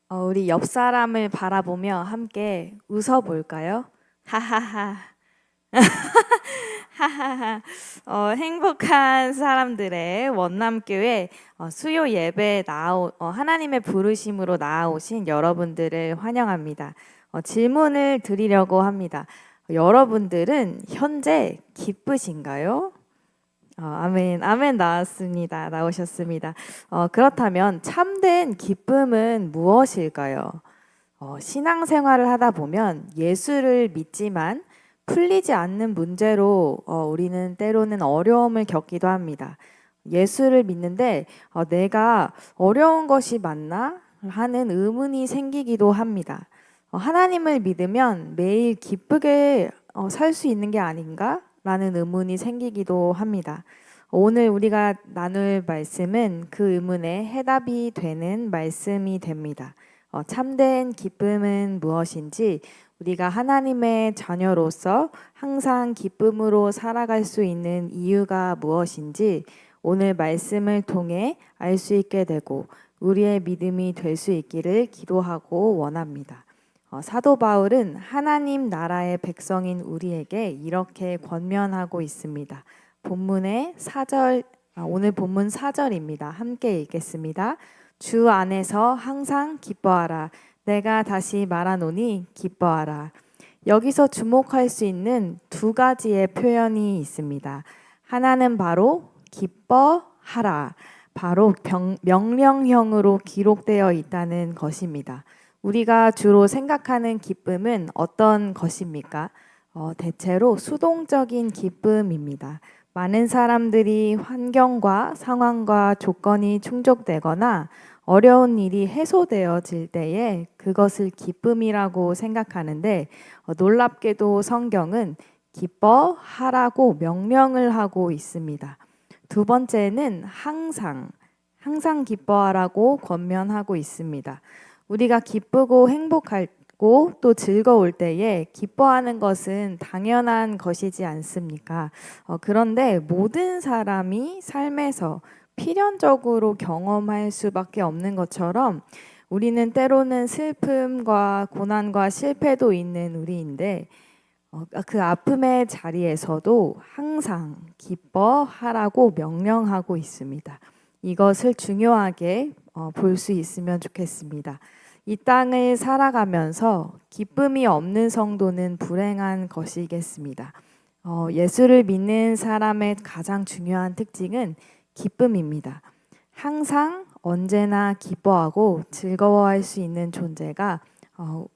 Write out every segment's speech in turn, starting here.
우리 옆 사람을 바라보며 함께 웃어볼까요? 하하하. 하하하. 행복한 사람들의 원남교회 수요 예배에 하나님의 부르심으로 나아오신 여러분들을 환영합니다. 질문을 드리려고 합니다. 여러분들은 현재 기쁘신가요? 아멘, 아멘 나오셨습니다. 그렇다면 참된 기쁨은 무엇일까요? 신앙생활을 하다 보면 예수를 믿지만 풀리지 않는 문제로 우리는 때로는 어려움을 겪기도 합니다. 예수를 믿는데 내가 어려운 것이 맞나 하는 의문이 생기기도 합니다. 하나님을 믿으면 매일 기쁘게 살 수 있는 게 아닌가? 라는 의문이 생기기도 합니다. 오늘 우리가 나눌 말씀은 그 의문에 해답이 되는 말씀이 됩니다. 참된 기쁨은 무엇인지, 우리가 하나님의 자녀로서 항상 기쁨으로 살아갈 수 있는 이유가 무엇인지 오늘 말씀을 통해 알 수 있게 되고 우리의 믿음이 될 수 있기를 기도하고 원합니다. 사도 바울은 하나님 나라의 백성인 우리에게 이렇게 권면하고 있습니다. 본문의 4절, 오늘 본문 4절입니다. 함께 읽겠습니다. 주 안에서 항상 기뻐하라. 내가 다시 말하노니 기뻐하라. 여기서 주목할 수 있는 두 가지의 표현이 있습니다. 하나는 바로 기뻐하라. 바로 명령형으로 기록되어 있다는 것입니다. 우리가 주로 생각하는 기쁨은 어떤 것입니까? 대체로 수동적인 기쁨입니다. 많은 사람들이 환경과 상황과 조건이 충족되거나 어려운 일이 해소되어질 때에 그것을 기쁨이라고 생각하는데 놀랍게도 성경은 기뻐하라고 명령을 하고 있습니다. 두 번째는 항상 기뻐하라고 권면하고 있습니다. 우리가 기쁘고 행복하고 또 즐거울 때에 기뻐하는 것은 당연한 것이지 않습니까? 그런데 모든 사람이 삶에서 필연적으로 경험할 수밖에 없는 것처럼 우리는 때로는 슬픔과 고난과 실패도 있는 우리인데 그 아픔의 자리에서도 항상 기뻐하라고 명령하고 있습니다. 이것을 중요하게 볼 수 있으면 좋겠습니다. 이 땅을 살아가면서 기쁨이 없는 성도는 불행한 것이겠습니다. 예수를 믿는 사람의 가장 중요한 특징은 기쁨입니다. 항상 언제나 기뻐하고 즐거워할 수 있는 존재가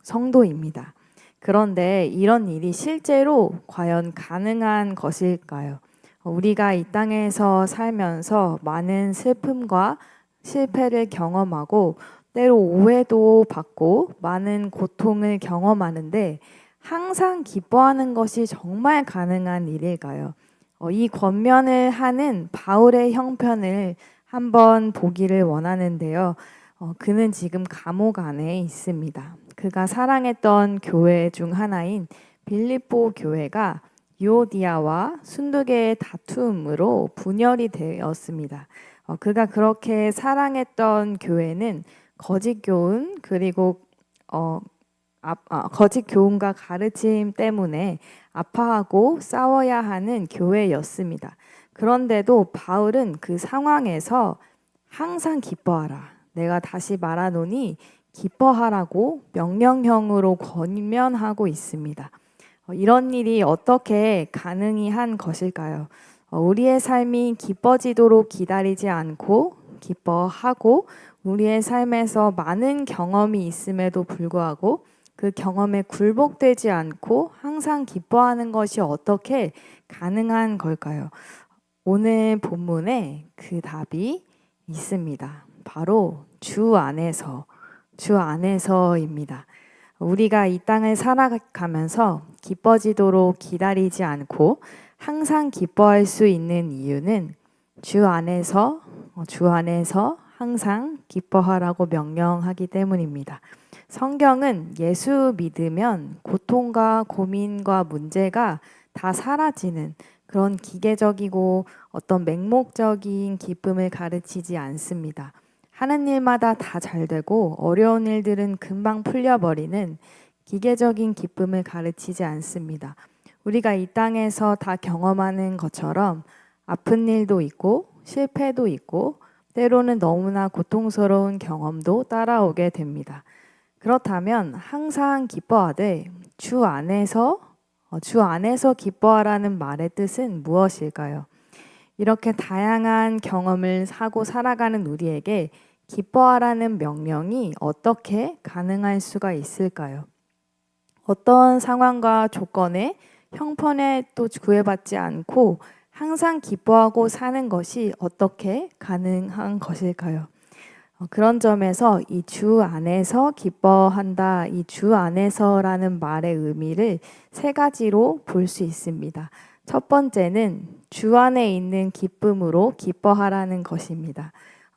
성도입니다. 그런데 이런 일이 실제로 과연 가능한 것일까요? 우리가 이 땅에서 살면서 많은 슬픔과 실패를 경험하고 때로 오해도 받고 많은 고통을 경험하는데 항상 기뻐하는 것이 정말 가능한 일일까요? 이 권면을 하는 바울의 형편을 한번 보기를 원하는데요. 그는 지금 감옥 안에 있습니다. 그가 사랑했던 교회 중 하나인 빌립보 교회가 유오디아와 순두개의 다툼으로 분열이 되었습니다. 그가 그렇게 사랑했던 교회는 거짓 교훈 그리고 거짓 교훈과 가르침 때문에 아파하고 싸워야 하는 교회였습니다. 그런데도 바울은 그 상황에서 항상 기뻐하라. 내가 다시 말하노니 기뻐하라고 명령형으로 권면하고 있습니다. 이런 일이 어떻게 가능한 것일까요? 우리의 삶이 기뻐지도록 기다리지 않고 기뻐하고 우리의 삶에서 많은 경험이 있음에도 불구하고 그 경험에 굴복되지 않고 항상 기뻐하는 것이 어떻게 가능한 걸까요? 오늘 본문에 그 답이 있습니다. 바로 주 안에서입니다. 우리가 이 땅을 살아가면서 기뻐지도록 기다리지 않고 항상 기뻐할 수 있는 이유는 주 안에서 항상 기뻐하라고 명령하기 때문입니다. 성경은 예수 믿으면 고통과 고민과 문제가 다 사라지는 그런 기계적이고 어떤 맹목적인 기쁨을 가르치지 않습니다. 하는 일마다 다 잘 되고 어려운 일들은 금방 풀려버리는 기계적인 기쁨을 가르치지 않습니다. 우리가 이 땅에서 다 경험하는 것처럼 아픈 일도 있고 실패도 있고 때로는 너무나 고통스러운 경험도 따라오게 됩니다. 그렇다면 항상 기뻐하되 주 안에서 기뻐하라는 말의 뜻은 무엇일까요? 이렇게 다양한 경험을 하고 살아가는 우리에게 기뻐하라는 명령이 어떻게 가능할 수가 있을까요? 어떤 상황과 조건에 형편에 또 구애받지 않고 항상 기뻐하고 사는 것이 어떻게 가능한 것일까요? 그런 점에서 이 주 안에서 기뻐한다, 이 주 안에서라는 말의 의미를 세 가지로 볼 수 있습니다. 첫 번째는 주 안에 있는 기쁨으로 기뻐하라는 것입니다.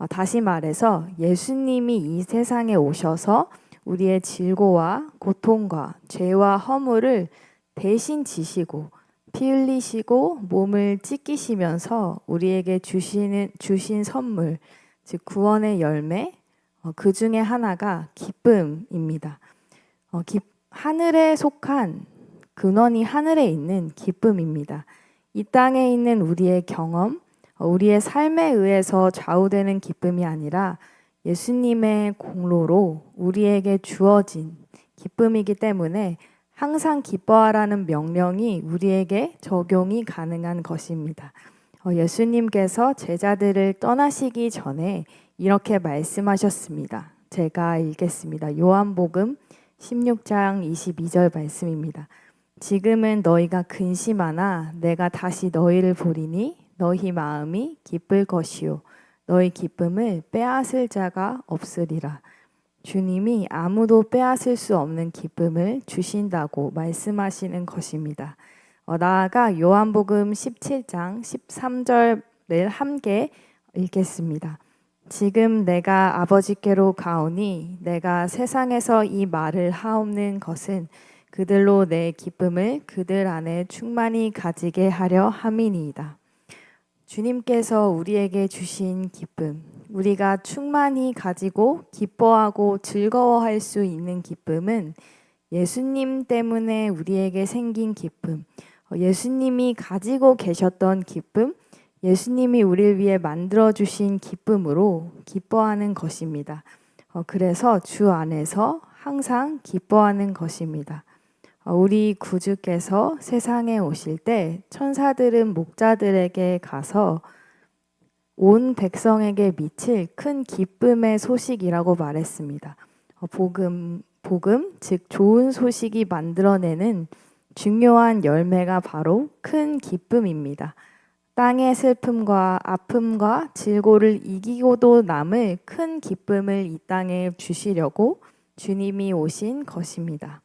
다시 말해서 예수님이 이 세상에 오셔서 우리의 질고와 고통과 죄와 허물을 대신 지시고 피 흘리시고 몸을 찢기시면서 우리에게 주신 선물, 즉 구원의 열매, 그 중에 하나가 기쁨입니다. 하늘에 속한 근원이 하늘에 있는 기쁨입니다. 이 땅에 있는 우리의 경험, 우리의 삶에 의해서 좌우되는 기쁨이 아니라 예수님의 공로로 우리에게 주어진 기쁨이기 때문에 항상 기뻐하라는 명령이 우리에게 적용이 가능한 것입니다. 예수님께서 제자들을 떠나시기 전에 이렇게 말씀하셨습니다. 제가 읽겠습니다. 요한복음 16장 22절 말씀입니다. 지금은 너희가 근심하나 내가 다시 너희를 보리니 너희 마음이 기쁠 것이요 너희 기쁨을 빼앗을 자가 없으리라. 주님이 아무도 빼앗을 수 없는 기쁨을 주신다고 말씀하시는 것입니다. 나아가 요한복음 17장 13절을 함께 읽겠습니다. 지금 내가 아버지께로 가오니 내가 세상에서 이 말을 하옵는 것은 그들로 내 기쁨을 그들 안에 충만히 가지게 하려 함이니이다. 주님께서 우리에게 주신 기쁨, 우리가 충만히 가지고 기뻐하고 즐거워할 수 있는 기쁨은 예수님 때문에 우리에게 생긴 기쁨, 예수님이 가지고 계셨던 기쁨, 예수님이 우리를 위해 만들어주신 기쁨으로 기뻐하는 것입니다. 그래서 주 안에서 항상 기뻐하는 것입니다. 우리 구주께서 세상에 오실 때 천사들은 목자들에게 가서 온 백성에게 미칠 큰 기쁨의 소식이라고 말했습니다. 복음, 즉 좋은 소식이 만들어내는 중요한 열매가 바로 큰 기쁨입니다. 땅의 슬픔과 아픔과 질고를 이기고도 남을 큰 기쁨을 이 땅에 주시려고 주님이 오신 것입니다.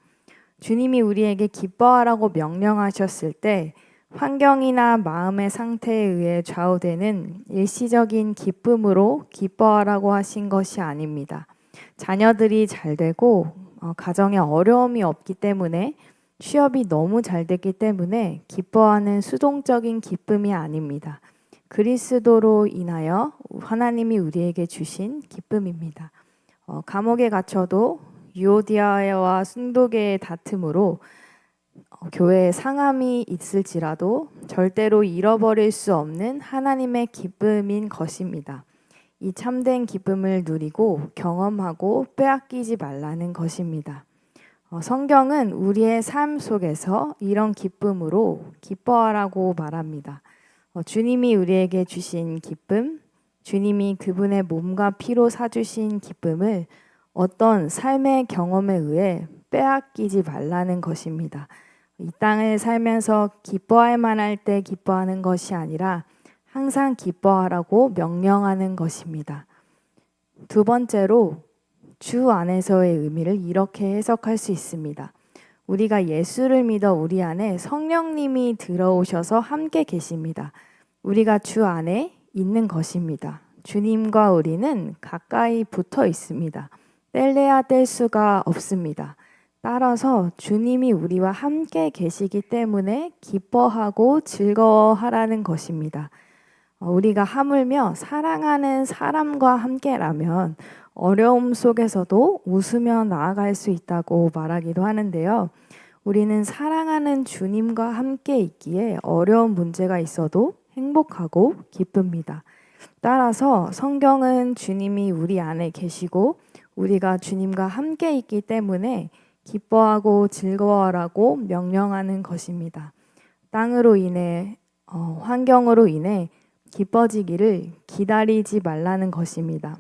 주님이 우리에게 기뻐하라고 명령하셨을 때 환경이나 마음의 상태에 의해 좌우되는 일시적인 기쁨으로 기뻐하라고 하신 것이 아닙니다. 자녀들이 잘 되고 가정에 어려움이 없기 때문에 취업이 너무 잘 됐기 때문에 기뻐하는 수동적인 기쁨이 아닙니다. 그리스도로 인하여 하나님이 우리에게 주신 기쁨입니다. 감옥에 갇혀도 유오디아와 순도계의 다툼으로 교회에 상함이 있을지라도 절대로 잃어버릴 수 없는 하나님의 기쁨인 것입니다. 이 참된 기쁨을 누리고 경험하고 빼앗기지 말라는 것입니다. 성경은 우리의 삶 속에서 이런 기쁨으로 기뻐하라고 말합니다. 주님이 우리에게 주신 기쁨, 주님이 그분의 몸과 피로 사주신 기쁨을 어떤 삶의 경험에 의해 빼앗기지 말라는 것입니다. 이 땅을 살면서 기뻐할 만할 때 기뻐하는 것이 아니라 항상 기뻐하라고 명령하는 것입니다. 두 번째로 주 안에서의 의미를 이렇게 해석할 수 있습니다. 우리가 예수를 믿어 우리 안에 성령님이 들어오셔서 함께 계십니다. 우리가 주 안에 있는 것입니다. 주님과 우리는 가까이 붙어 있습니다. 뗄래야 뗄 수가 없습니다. 따라서 주님이 우리와 함께 계시기 때문에 기뻐하고 즐거워하라는 것입니다. 우리가 하물며 사랑하는 사람과 함께라면 어려움 속에서도 웃으며 나아갈 수 있다고 말하기도 하는데요. 우리는 사랑하는 주님과 함께 있기에 어려운 문제가 있어도 행복하고 기쁩니다. 따라서 성경은 주님이 우리 안에 계시고 우리가 주님과 함께 있기 때문에 기뻐하고 즐거워하라고 명령하는 것입니다. 땅으로 인해 환경으로 인해 기뻐지기를 기다리지 말라는 것입니다.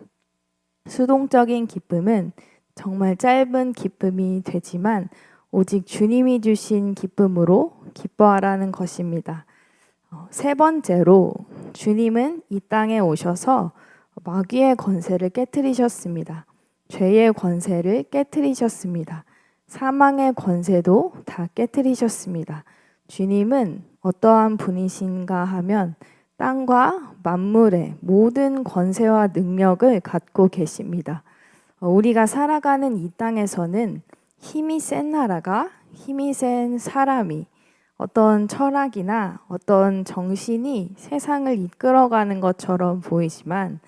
수동적인 기쁨은 정말 짧은 기쁨이 되지만 오직 주님이 주신 기쁨으로 기뻐하라는 것입니다. 세 번째로 주님은 이 땅에 오셔서 마귀의 권세를 깨뜨리셨습니다. 죄의 권세를 깨뜨리셨습니다. 사망의 권세도 다 깨뜨리셨습니다. 주님은 어떠한 분이신가 하면 땅과 만물의 모든 권세와 능력을 갖고 계십니다. 우리가 살아가는 이 땅에서는 힘이 센 나라가 힘이 센 사람이 어떤 철학이나 어떤 정신이 세상을 이끌어가는 것처럼 보이지만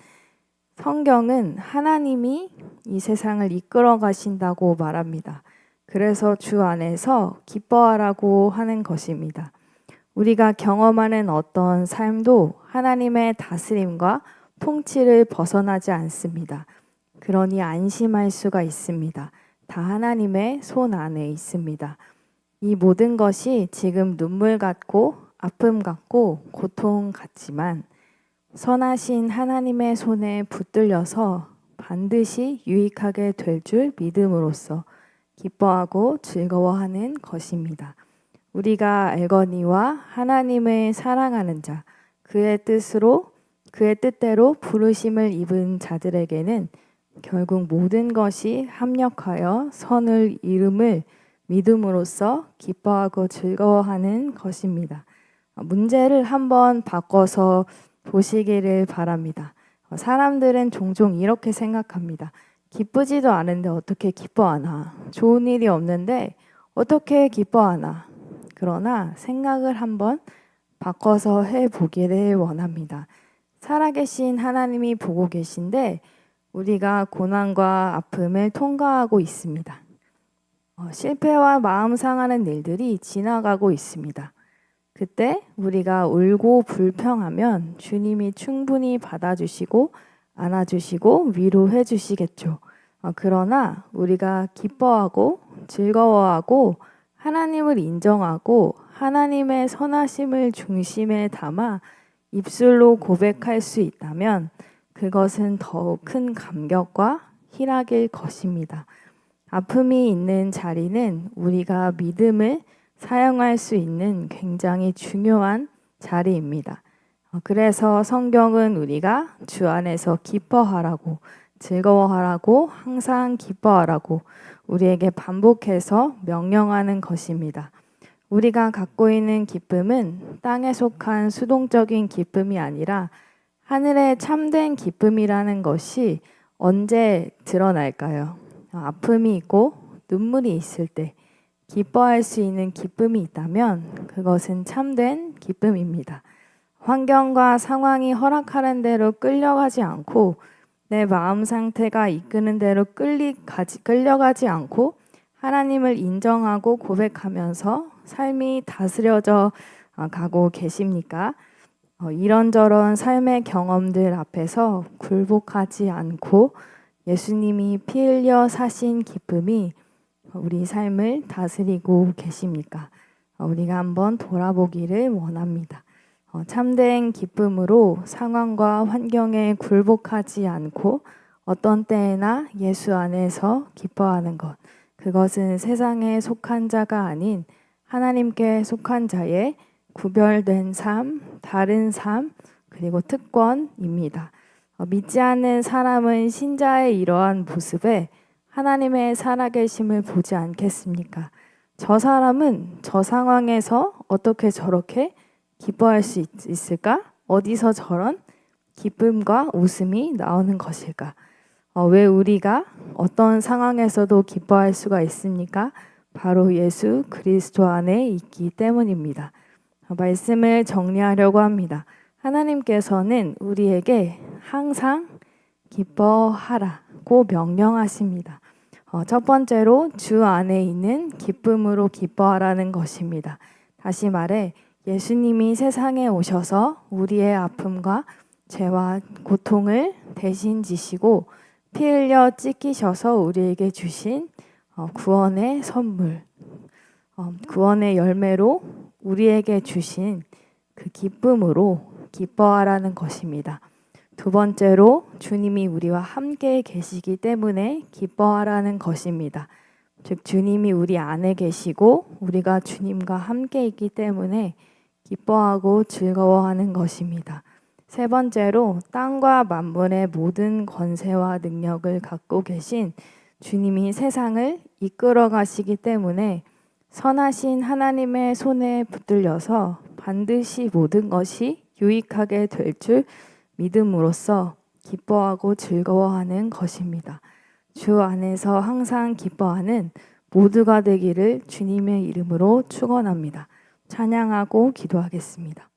성경은 하나님이 이 세상을 이끌어 가신다고 말합니다. 그래서 주 안에서 기뻐하라고 하는 것입니다. 우리가 경험하는 어떤 삶도 하나님의 다스림과 통치를 벗어나지 않습니다. 그러니 안심할 수가 있습니다. 다 하나님의 손 안에 있습니다. 이 모든 것이 지금 눈물 같고 아픔 같고 고통 같지만 선하신 하나님의 손에 붙들려서 반드시 유익하게 될 줄 믿음으로써 기뻐하고 즐거워하는 것입니다. 우리가 알거니와 하나님을 사랑하는 자, 그의 뜻대로 부르심을 입은 자들에게는 결국 모든 것이 합력하여 선을 이름을 믿음으로써 기뻐하고 즐거워하는 것입니다. 문제를 한번 바꿔서 보시기를 바랍니다. 사람들은 종종 이렇게 생각합니다. 기쁘지도 않은데 어떻게 기뻐하나? 좋은 일이 없는데 어떻게 기뻐하나? 그러나 생각을 한번 바꿔서 해보기를 원합니다. 살아계신 하나님이 보고 계신데 우리가 고난과 아픔을 통과하고 있습니다. 실패와 마음 상하는 일들이 지나가고 있습니다. 그때 우리가 울고 불평하면 주님이 충분히 받아주시고 안아주시고 위로해 주시겠죠. 그러나 우리가 기뻐하고 즐거워하고 하나님을 인정하고 하나님의 선하심을 중심에 담아 입술로 고백할 수 있다면 그것은 더욱 큰 감격과 희락일 것입니다. 아픔이 있는 자리는 우리가 믿음을 사용할 수 있는 굉장히 중요한 자리입니다. 그래서 성경은 우리가 주 안에서 기뻐하라고, 즐거워하라고, 항상 기뻐하라고 우리에게 반복해서 명령하는 것입니다. 우리가 갖고 있는 기쁨은 땅에 속한 수동적인 기쁨이 아니라 하늘의 참된 기쁨이라는 것이 언제 드러날까요? 아픔이 있고 눈물이 있을 때 기뻐할 수 있는 기쁨이 있다면 그것은 참된 기쁨입니다. 환경과 상황이 허락하는 대로 끌려가지 않고 내 마음 상태가 이끄는 대로 끌려가지 않고 하나님을 인정하고 고백하면서 삶이 다스려져 가고 계십니까? 이런저런 삶의 경험들 앞에서 굴복하지 않고 예수님이 피 흘려 사신 기쁨이 우리 삶을 다스리고 계십니까? 우리가 한번 돌아보기를 원합니다. 참된 기쁨으로 상황과 환경에 굴복하지 않고 어떤 때에나 예수 안에서 기뻐하는 것, 그것은 세상에 속한 자가 아닌 하나님께 속한 자의 구별된 삶, 다른 삶, 그리고 특권입니다. 믿지 않는 사람은 신자의 이러한 모습에 하나님의 살아계심을 보지 않겠습니까? 저 사람은 저 상황에서 어떻게 저렇게 기뻐할 수 있을까? 어디서 저런 기쁨과 웃음이 나오는 것일까? 왜 우리가 어떤 상황에서도 기뻐할 수가 있습니까? 바로 예수 그리스도 안에 있기 때문입니다. 말씀을 정리하려고 합니다. 하나님께서는 우리에게 항상 기뻐하라고 명령하십니다. 첫 번째로 주 안에 있는 기쁨으로 기뻐하라는 것입니다. 다시 말해 예수님이 세상에 오셔서 우리의 아픔과 죄와 고통을 대신 지시고 피 흘려 찢기셔서 우리에게 주신 구원의 선물, 구원의 열매로 우리에게 주신 그 기쁨으로 기뻐하라는 것입니다. 두 번째로 주님이 우리와 함께 계시기 때문에 기뻐하라는 것입니다. 즉 주님이 우리 안에 계시고 우리가 주님과 함께 있기 때문에 기뻐하고 즐거워하는 것입니다. 세 번째로 땅과 만물의 모든 권세와 능력을 갖고 계신 주님이 세상을 이끌어 가시기 때문에 선하신 하나님의 손에 붙들려서 반드시 모든 것이 유익하게 될 줄 믿음으로써 기뻐하고 즐거워하는 것입니다. 주 안에서 항상 기뻐하는 모두가 되기를 주님의 이름으로 축원합니다. 찬양하고 기도하겠습니다.